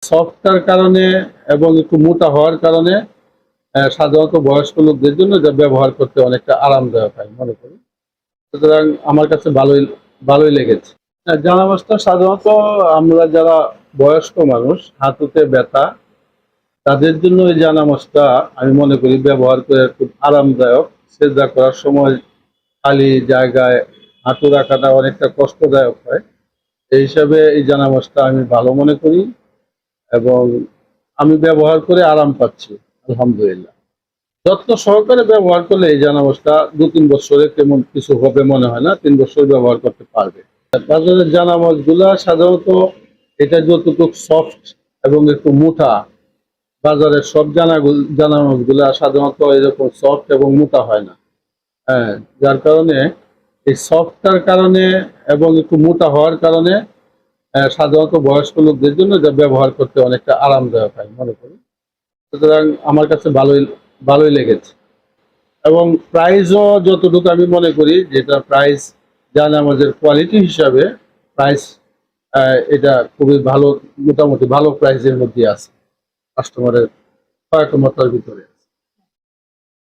সফটটার কারণে এবং একটু মোটা হওয়ার কারণে সাধারণত বয়স্ক লোকদের জন্য যা ব্যবহার করতে অনেকটা আরামদায়ক হয় মনে করি। সুতরাং আমার কাছে ভালোই ভালোই লেগেছে। জানামাজটা সাধারণত আমরা যারা বয়স্ক মানুষ, হাঁটুতে ব্যথা, তাদের জন্য এই জানামাজটা আমি মনে করি ব্যবহার করে খুব আরামদায়ক। সেজদা করার সময় খালি জায়গায় হাঁটু রাখাটা অনেকটা কষ্টদায়ক হয়। এই হিসাবে এই জানামাজটা আমি ভালো মনে করি এবং আমি ব্যবহার করে আরাম পাচ্ছি আলহামদুলিল্লাহ। যত্ন সহকারে ব্যবহার করলে এই জানামাজটা ২-৩ বছরে তেমন কিছু হবে মনে হয় না, ৩ বছর ব্যবহার করতে পারবে। বাজারের জানামাজগুলা সাধারণত এটা যতটুকু সফট এবং একটু মোটা, বাজারের সব জানামাজগুলা সাধারণত এরকম সফট এবং মোটা হয় না। হ্যাঁ, যার কারণে এই সফটটার কারণে এবং একটু মোটা হওয়ার কারণে সাধারণত বয়স্ক লোকদের জন্য যা ব্যবহার করতে অনেকটা আরামদায়ক হয় মনে করি। সুতরাং আমার কাছে ভালোই ভালোই লেগেছে এবং প্রাইসও যতটুকু আমি মনে করি যেটা প্রাইস জানামাজের কোয়ালিটি হিসাবে প্রাইস এটা খুবই ভালো, মোটামুটি ভালো প্রাইসের মধ্যে আছে কাস্টমারের সহায়তার ভিতরে।